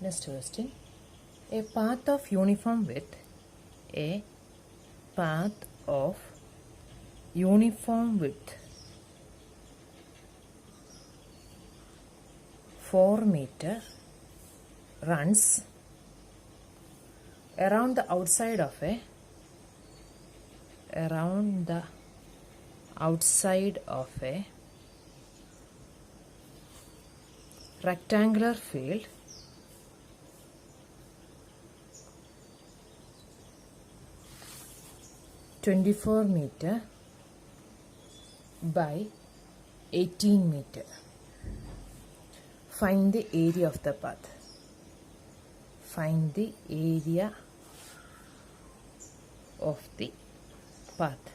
Next question. A path of uniform width. A path of uniform width 4 meter runs around the outside of a rectangular field (24 meter by 18 meter). Find the area of the path. Find the area of the path.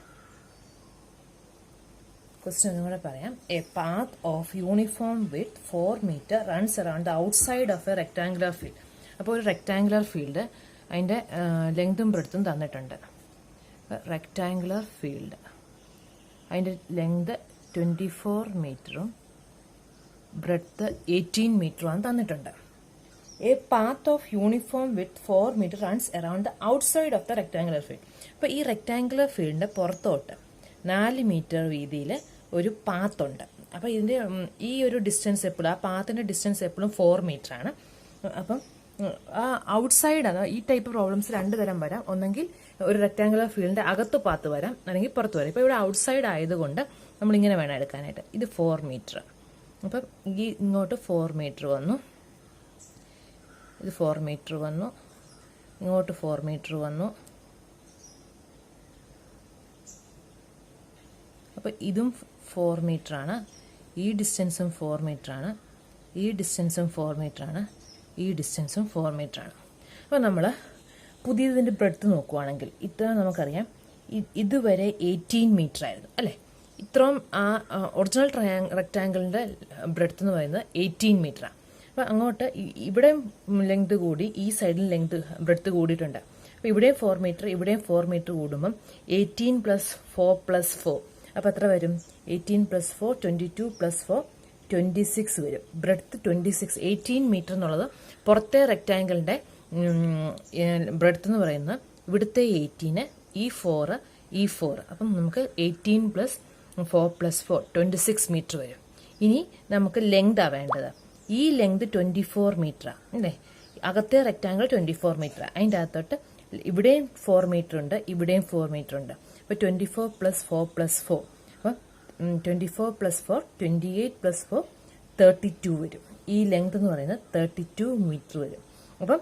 Question ഒന്നുകൂടെ പറയാം. A path of uniform width 4 meter runs around the outside of a rectangular field. അപ്പോൾ ഒരു rectangular field അതിൻ്റെ ലെങ്തും ബ്രെഡ്ത്തും തന്നിട്ടുണ്ട്. Rectangular field അതിൻ്റെ length 24 മീറ്ററും breadth 18 മീറ്ററുമാണ് തന്നിട്ടുണ്ട്. A path of uniform with 4 meter runs around the outside of the rectangular field. അപ്പോൾ ഈ റെക്ടാങ്കുലർ ഫീൽഡിൻ്റെ പുറത്തോട്ട് 4 മീറ്റർ വീതിയിൽ ഒരു പാത്തുണ്ട്. അപ്പോൾ ഇതിൻ്റെ ഈ ഒരു ഡിസ്റ്റൻസ് എപ്പോഴും ആ പാത്തിൻ്റെ ഡിസ്റ്റൻസ് എപ്പോഴും 4 മീറ്റർ ആണ്. അപ്പം ആ ഔട്ട്സൈഡ് അത് ഈ ടൈപ്പ് പ്രോബ്ലംസ് 2 തരം വരാം. ഒന്നെങ്കിൽ ഒരു റെക്ടാങ്കുലർ ഫീൽഡിൻ്റെ അകത്ത് പാത്ത് വരാം, അല്ലെങ്കിൽ പുറത്ത് വരാം. ഇപ്പോൾ ഇവിടെ ഔട്ട്സൈഡ് ആയതുകൊണ്ട് നമ്മളിങ്ങനെ വേണം എടുക്കാനായിട്ട്. ഇത് 4 മീറ്റർ. അപ്പം ഈ ഇങ്ങോട്ട് 4 മീറ്റർ വന്നു, ഇത് 4 മീറ്റർ വന്നു, ഇങ്ങോട്ട് 4 മീറ്റർ വന്നു. അപ്പോൾ ഇതും 4 മീറ്ററാണ്, ഈ ഡിസ്റ്റൻസും 4 മീറ്ററാണ്, ഈ ഡിസ്റ്റൻസും 4 മീറ്ററാണ്, ഈ ഡിസ്റ്റൻസും 4 മീറ്ററാണ്. അപ്പോൾ നമ്മൾ പുതിയതിൻ്റെ ബ്രെഡ്ത്ത് നോക്കുവാണെങ്കിൽ ഇത്ര നമുക്കറിയാം, ഇതുവരെ 18 മീറ്റർ ആയിരുന്നു അല്ലേ. ഇത്രയും ആ ഒറിജിനൽ റെക്റ്റാങ്കിളിൻ്റെ ബ്രെഡ്ത്ത് എന്ന് പറയുന്നത് 18 മീറ്ററാണ്. അപ്പോൾ അങ്ങോട്ട് ഇവിടെയും ലെങ്ത് കൂടി, ഈ സൈഡിൽ ലെങ്ത് ബ്രെഡ്ത്ത് കൂടിയിട്ടുണ്ട്. അപ്പോൾ ഇവിടെയും 4 മീറ്റർ, ഇവിടെയും 4 മീറ്റർ കൂടുമ്പം 18 + 4 + 4. അപ്പോൾ എത്ര വരും? 18 + 4 22 + 4 26 വരും. ബ്രെഡ്ത്ത് 26. 18 മീറ്റർ എന്നുള്ളത് പുറത്തെ റെക്റ്റാങ്കിളിൻ്റെ ബ്രെഡ്ത്ത് എന്ന് പറയുന്നത് ഇവിടുത്തെ 18, ഈ 4, ഈ 4. അപ്പം നമുക്ക് 18 + 4 + 4 26 മീറ്റർ വരും. ഇനി നമുക്ക് ലെങ്താണ് വേണ്ടത്. ഈ ലെങ്ത് 24 മീറ്ററാണ് അല്ലേ. അകത്തെ റെക്റ്റാങ്കിൾ 24 മീറ്റർ. അതിൻ്റെ അകത്തോട്ട് ഇവിടെയും 4 മീറ്റർ ഉണ്ട്, ഇവിടെയും 4 മീറ്റർ ഉണ്ട്. അപ്പോൾ 24 + 4 + 4. അപ്പം 24 + 4 28 + 4 32 വരും. ഈ ലെങ്ത് എന്ന് പറയുന്നത് 32 മീറ്റർ വരും. അപ്പം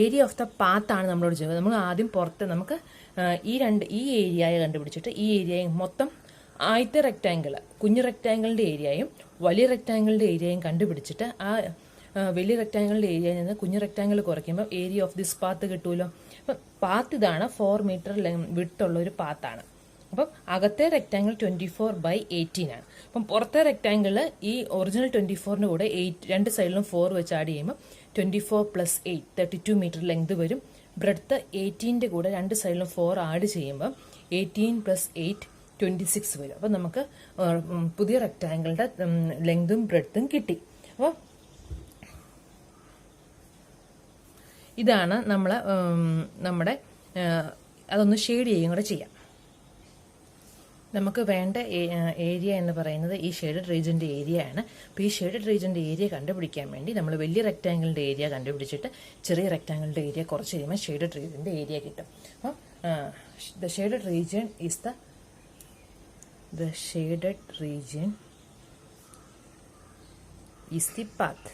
ഏരിയ ഓഫ് ദ പാത്താണ് നമ്മളോട് ചെയ്യുന്നത്. നമ്മൾ ആദ്യം പുറത്ത് നമുക്ക് ഈ ഏരിയയെ കണ്ടുപിടിച്ചിട്ട് ഈ ഏരിയയും മൊത്തം ആദ്യത്തെ റെക്റ്റാങ്കിൾ, കുഞ്ഞു റെക്റ്റാങ്കിളിൻ്റെ ഏരിയയും വലിയ റെക്റ്റാങ്കിളിൻ്റെ ഏരിയയും കണ്ടുപിടിച്ചിട്ട് ആ വലിയ റെക്റ്റാങ്കിളിൻ്റെ ഏരിയയിൽ നിന്ന് കുഞ്ഞു റെക്റ്റാങ്കിൾ കുറയ്ക്കുമ്പോൾ ഏരിയ ഓഫ് ദിസ് പാത്ത് കിട്ടുമല്ലോ. അപ്പം പാത്ത് ഇതാണ്, 4 മീറ്റർ വിഡ്ത്തുള്ള ഒരു പാത്താണ്. അപ്പം അകത്തെ റെക്റ്റാങ്കിൾ 24/18 ആണ്. അപ്പം പുറത്തെ റെക്റ്റാങ്കിൾ ഈ ഒറിജിനൽ 24ൻ്റെ കൂടെ 8 രണ്ട് സൈഡിലും 4 വെച്ച് ആഡ് ചെയ്യുമ്പോൾ 24 + 8 32 മീറ്റർ ലെങ്ത് വരും. ബ്രെഡ്ത്ത് 18ൻ്റെ കൂടെ രണ്ട് സൈഡിലും 4 ആഡ് ചെയ്യുമ്പോൾ 18 + 8 26 വരും. അപ്പം നമുക്ക് പുതിയ റെക്റ്റാങ്കിളിൻ്റെ ലെങ്തും ബ്രെഡ്ത്തും കിട്ടി. അപ്പോൾ ഇതാണ് നമ്മുടെ അതൊന്ന് ഷെയ്ഡ് ചെയ്യുകയും കൂടെ ചെയ്യാം. നമുക്ക് വേണ്ട ഏരിയ എന്ന് പറയുന്നത് ഈ ഷെയ്ഡഡ് റീജിയൻ്റെ ഏരിയ ആണ്. അപ്പോൾ ഈ ഷെയ്ഡഡ് റീജിയൻ്റെ ഏരിയ കണ്ടുപിടിക്കാൻ വേണ്ടി നമ്മൾ വലിയ റെക്റ്റാങ്കിളിൻ്റെ ഏരിയ കണ്ടുപിടിച്ചിട്ട് ചെറിയ റെക്റ്റാങ്കിളിൻ്റെ ഏരിയ കുറച്ച് കഴിയുമ്പോൾ ഷെയ്ഡഡ് റീജിയൻ്റെ ഏരിയ കിട്ടും. അപ്പം the shaded region is the shaded region is the path.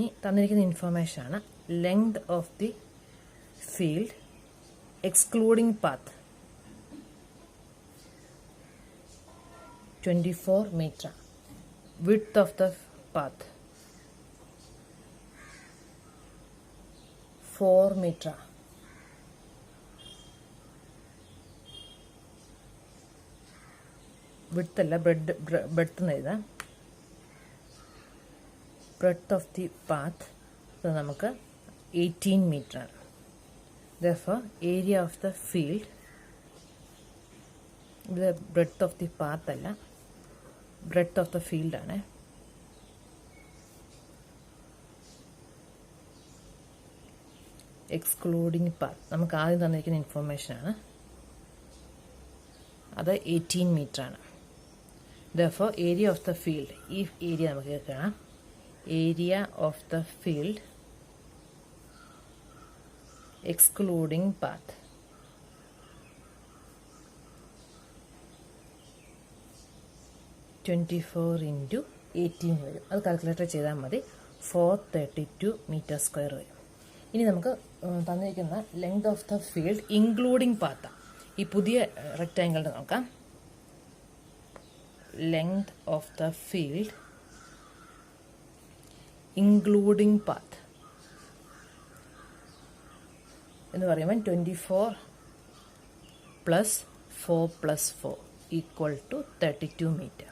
ഈ തന്നിരിക്കുന്ന ഇൻഫർമേഷൻ ആണ് length of the field excluding path 24 meter. width of the path 4 meter. width അല്ല, breadth എന്ന് എഴുതാം. breadth of the path നമുക്ക് 18 meter ആണ്. Therefore area of the field ഇത് breadth of the path അല്ല, ബ്രെഡ്ത്ത് ഓഫ് ദ ഫീൽഡാണ്. Excluding path നമുക്ക് ആദ്യം തന്നിരിക്കുന്ന ഇൻഫോർമേഷനാണ്. അത് 18 മീറ്ററാണ്. Therefore, area of the field, ഈ ഏരിയ നമുക്ക് കാണാം. Area of the field excluding path (24 × 18) വരും. അത് കാൽക്കുലേറ്റർ ചെയ്താൽ മതി. 432 മീറ്റർ സ്ക്വയർ വരും. ഇനി നമുക്ക് തന്നിരിക്കുന്ന length of the field including path, ഈ പുതിയ റെക്റ്റാങ്കിളിൻ്റെ നോക്കാം. Length of the field including path എന്ന് പറയുമ്പോൾ 24 + 4 + 4 = 32 metre.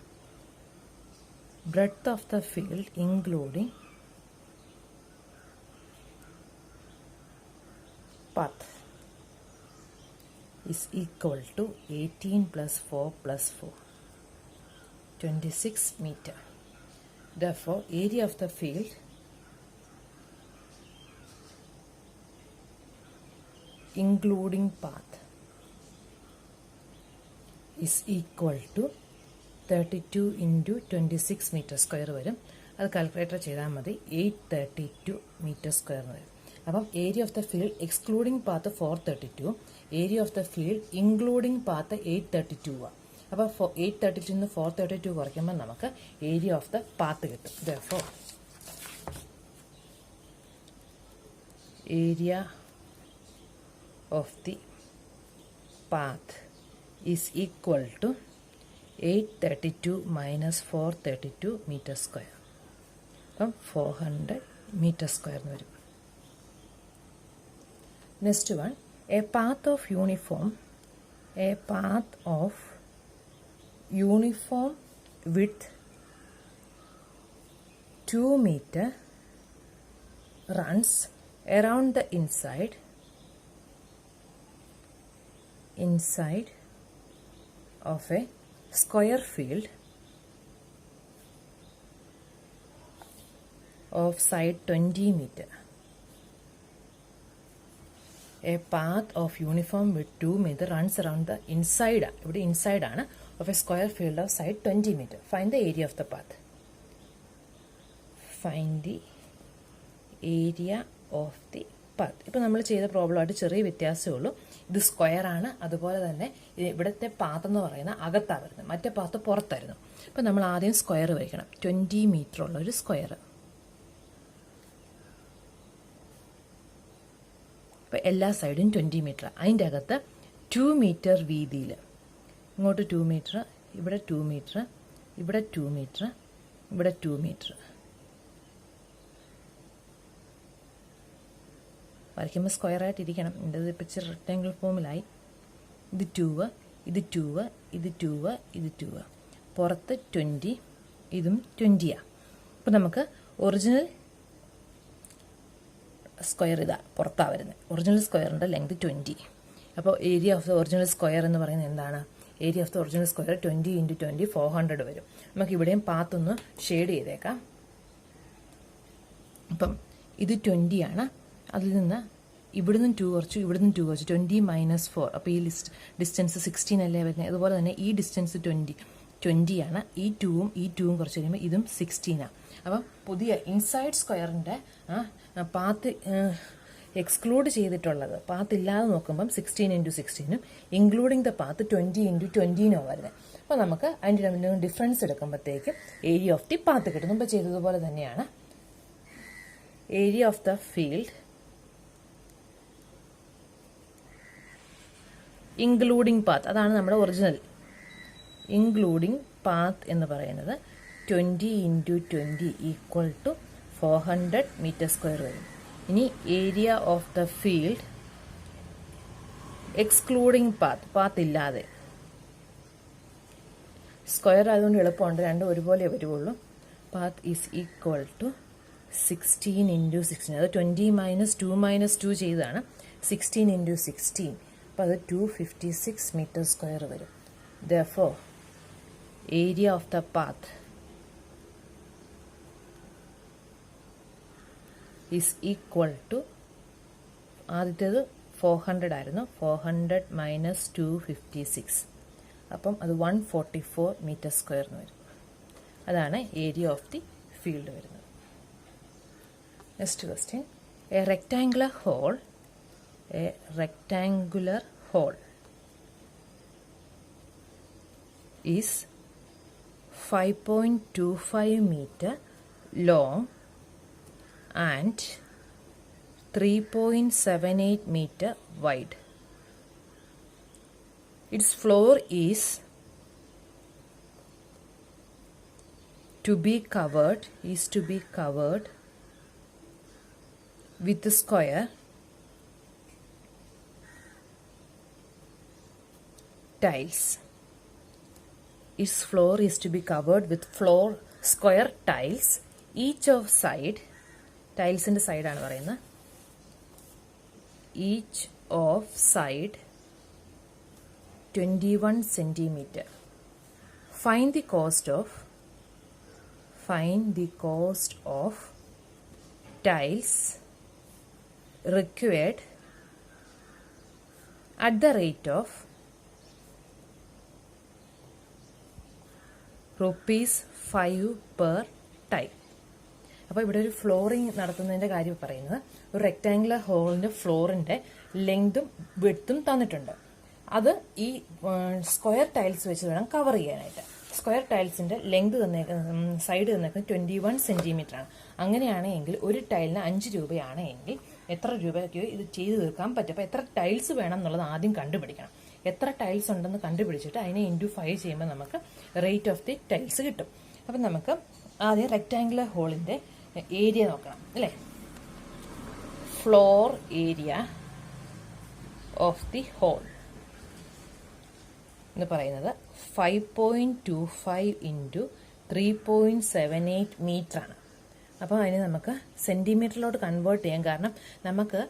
Breadth of the field including path is equal to 18 + 4 + 4, 26 meter. Therefore, area of the field including path is equal to 32 × 26 metre square വരും. അത് calculator ചെയ്താൽ മതി. 832 metre square വരും. അപ്പം area of the field excluding path 432, area of the field including path 832 ആണ്. അപ്പോൾ 832 നിന്ന് 432 കുറയ്ക്കുമ്പോൾ നമുക്ക് ഏരിയ ഓഫ് ദ പാത്ത് കിട്ടും. Therefore, area of the path is equal to 832 - 432 meter square. അപ്പം 400 മീറ്റർ സ്ക്വയർ എന്ന് വരും. Next one, a path of uniform width 2 meter runs around the inside of a square field of side 20 meter. A path of uniform width 2 meter runs around the inside, ഇവിടെ inside ആണ്, of a square field of side 20 meter. Find the area of the path. Find the area of the path. ഇപ്പോൾ നമ്മൾ ചെയ്ത പ്രോബ്ലമായിട്ട് ചെറിയ വ്യത്യാസമേ ഉള്ളൂ. ഇത് square ആണ്. അതുപോലെ തന്നെ ഇവിടുത്തെ പാത്ത് എന്ന് പറയുന്നത് അകത്താണ് വരുന്നത്, മറ്റേ പാത്ത് പുറത്തായിരുന്നു. അപ്പോൾ നമ്മൾ ആദ്യം സ്ക്വയർ വയ്ക്കണം. 20 മീറ്റർ ഉള്ള ഒരു സ്ക്വയർ. അപ്പോൾ എല്ലാ സൈഡും 20 മീറ്റർ. അതിൻ്റെ അകത്ത് 2 മീറ്റർ വീതിയിൽ ഇങ്ങോട്ട് 2 മീറ്റർ, ഇവിടെ 2 മീറ്റർ, ഇവിടെ 2 മീറ്റർ, ഇവിടെ 2 മീറ്റർ. വരയ്ക്കുമ്പോൾ സ്ക്വയറായിട്ടിരിക്കണം. എൻ്റെ ഇത് പിക്ചർ റെക്റ്റാങ്കിൾ ഫോമിലായി. ഇത് 2, ഇത് 2, ഇത് 2, ഇത് 2. പുറത്ത് 20, ഇതും 20. അപ്പോൾ നമുക്ക് ഒറിജിനൽ സ്ക്വയർ ഇതാ പുറത്താണ് വരുന്നത്. ഒറിജിനൽ സ്ക്വയറിൻ്റെ ലെങ്ത് 20. അപ്പോൾ area of the original square എന്ന് പറയുന്നത് എന്താണ്? Area of the original square 20 × 20 400 വരും. നമുക്ക് ഇവിടെയും പാത്തൊന്ന് ഷെയ്ഡ് ചെയ്തേക്കാം. അപ്പം ഇത് 20 ആണ്. അതിൽ നിന്ന് ഇവിടുന്ന് 2 കുറച്ചു, ഇവിടുന്ന് 2 കുറച്ചു. 20 - 4. അപ്പോൾ ഈ ഡിസ്റ്റൻസ് 16 അല്ലേ വരുന്നത്. അതുപോലെ തന്നെ ഈ ഡിസ്റ്റൻസ് 20 ആണ്. ഈ 2ഉം ഈ 2ഉം കുറച്ച് കഴിയുമ്പോൾ ഇതും 16 ആണ്. അപ്പം പുതിയ ഇൻസൈഡ് സ്ക്വയറിൻ്റെ പാത്ത് എക്സ്ക്ലൂഡ് ചെയ്തിട്ടുള്ളത്, പാത്ത് ഇല്ലാതെ നോക്കുമ്പം 16 × 16ഉം ഇൻക്ലൂഡിങ് ദ പാത്ത് 20 × 20 വരുന്നത്. അപ്പോൾ നമുക്ക് അതിൻ്റെ രണ്ടിനും ഡിഫറൻസ് എടുക്കുമ്പോഴത്തേക്കും ഏരിയ ഓഫ് ദി പാത്ത് കിട്ടും. മുമ്പ് ചെയ്തതുപോലെ തന്നെയാണ്. Area of the field including path, അതാണ് നമ്മുടെ ഒറിജിനൽ. ഇൻക്ലൂഡിങ് പാത്ത് എന്ന് പറയുന്നത് 20 × 20 = 400 മീറ്റർ സ്ക്വയർ വരും. ഇനി area of the field excluding path ഇല്ലാതെ, സ്ക്വയർ ആയതുകൊണ്ട് എളുപ്പമുണ്ട്, രണ്ടും ഒരുപോലെ വരുവുള്ളൂ. Path is equal to 16 × 16. അത് 20 - 2 - 2 ചെയ്താണ്. 16 × 16. അപ്പോൾ അത് 256 മീറ്റർ സ്ക്വയർ വരും. Therefore, area of the path is equal to, ആദ്യത്തേത് 400 ആയിരുന്നു, 400 മൈനസ് 256, അപ്പം അത് 144 മീറ്റർ സ്ക്വയർ എന്ന് വരും. അതാണ് ഏരിയ ഓഫ് ദി ഫീൽഡ് വരുന്നത്. Next question, a rectangular hall is 5.25 meter long and 3.78 meter wide. Its floor is to be covered with square tiles. Its floor is to be covered with square tiles. Each of side, tiles in the side ആണ് പറയുന്നത്. Each of side 21 centimeter. Find the cost of tiles required at the rate of ₹5 per tile. അപ്പോൾ ഇവിടെ ഒരു flooring നടത്തുന്നതിൻ്റെ കാര്യം പറയുന്നത്, ഒരു rectangular ഹോളിൻ്റെ ഫ്ലോറിൻ്റെ ലെങ്തും വിഡ്ത്തും തന്നിട്ടുണ്ട്. അത് ഈ സ്ക്വയർ ടൈൽസ് വെച്ച് വേണം കവർ ചെയ്യാനായിട്ട്. സ്ക്വയർ ടൈൽസിൻ്റെ ലെങ്ത് സൈഡ് തന്നേക്കുന്നത് 21 സെൻറ്റിമീറ്റർ ആണ്. അങ്ങനെയാണെങ്കിൽ ഒരു ടൈലിന് 5 രൂപയാണെങ്കിൽ എത്ര രൂപയ്ക്ക് ഇത് ചെയ്ത് തീർക്കാൻ പറ്റും? അപ്പോൾ എത്ര ടൈൽസ് വേണം എന്നുള്ളത് ആദ്യം കണ്ടുപിടിക്കണം. എത്ര ടൈൽസ് ഉണ്ടെന്ന് കണ്ടുപിടിച്ചിട്ട് അതിനെ × 5 ചെയ്യുമ്പോൾ നമുക്ക് റേറ്റ് ഓഫ് ദി ടൈൽസ് കിട്ടും. അപ്പം നമുക്ക് ആദ്യം റെക്ടാങ്കുലർ ഹോളിൻ്റെ ഏരിയ നോക്കണം അല്ലേ. Floor area of the hall എന്ന് പറയുന്നത് 5.25 × 3.78 മീറ്റർ ആണ്. അപ്പോൾ അതിന് നമുക്ക് സെൻറ്റിമീറ്ററിലോട്ട് കൺവേർട്ട് ചെയ്യാം, കാരണം നമുക്ക്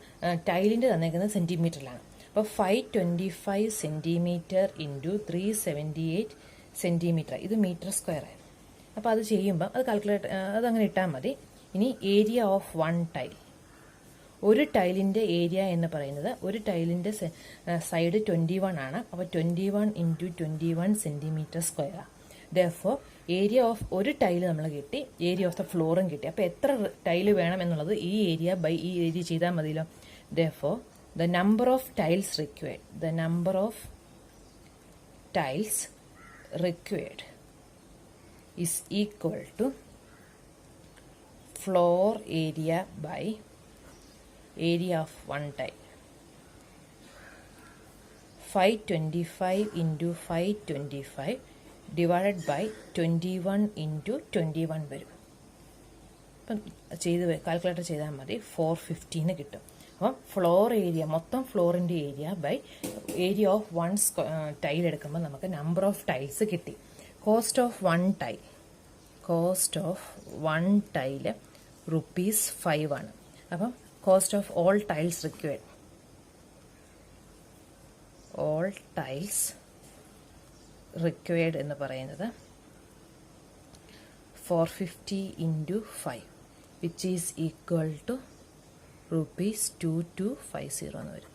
ടൈലിൻ്റെ തന്നേക്കുന്നത് സെൻറ്റിമീറ്ററിലാണ്. അപ്പോൾ 525 സെൻറ്റിമീറ്റർ × 378 സെൻറ്റിമീറ്റർ, ഇത് മീറ്റർ സ്ക്വയർ ആയിരുന്നു. അപ്പോൾ അത് ചെയ്യുമ്പോൾ അതങ്ങനെ ഇട്ടാൽ മതി. ഇനി ഏരിയ ഓഫ് 1 ടൈൽ, ഒരു ടൈലിൻ്റെ ഏരിയ എന്ന് പറയുന്നത്, ഒരു ടൈലിൻ്റെ സൈഡ് 21 ആണ്. അപ്പോൾ 21 × 21 സെൻറ്റിമീറ്റർ സ്ക്വയറാണ്. ദെർഫോർ ഏരിയ ഓഫ് ഒരു ടൈല് നമ്മൾ കിട്ടി, ഏരിയ ഓഫ് ദ ഫ്ലോറും കിട്ടി. അപ്പോൾ എത്ര ടൈല് വേണം എന്നുള്ളത് ഈ ഏരിയ ബൈ ഈ ഏരിയ ചെയ്താൽ മതിയല്ലോ. Therefore the number of tiles required is equal to floor area by area of 1 tile. 525 × 525 divided by 21 × 21 വരും. അപ്പം കാൽക്കുലേറ്റർ ചെയ്താൽ മതി, 415 കിട്ടും. അപ്പം ഫ്ലോർ ഏരിയ, മൊത്തം ഫ്ലോറിൻ്റെ area by area of 1 tile എടുക്കുമ്പോൾ നമുക്ക് നമ്പർ ഓഫ് ടൈൽസ് കിട്ടി. കോസ്റ്റ് ഓഫ് 1 ടൈല് ₹5 ആണ്. അപ്പം cost of all tiles required എന്ന് പറയുന്നത് 450 × 5 which is equal to ₹2250 എന്ന് വരും.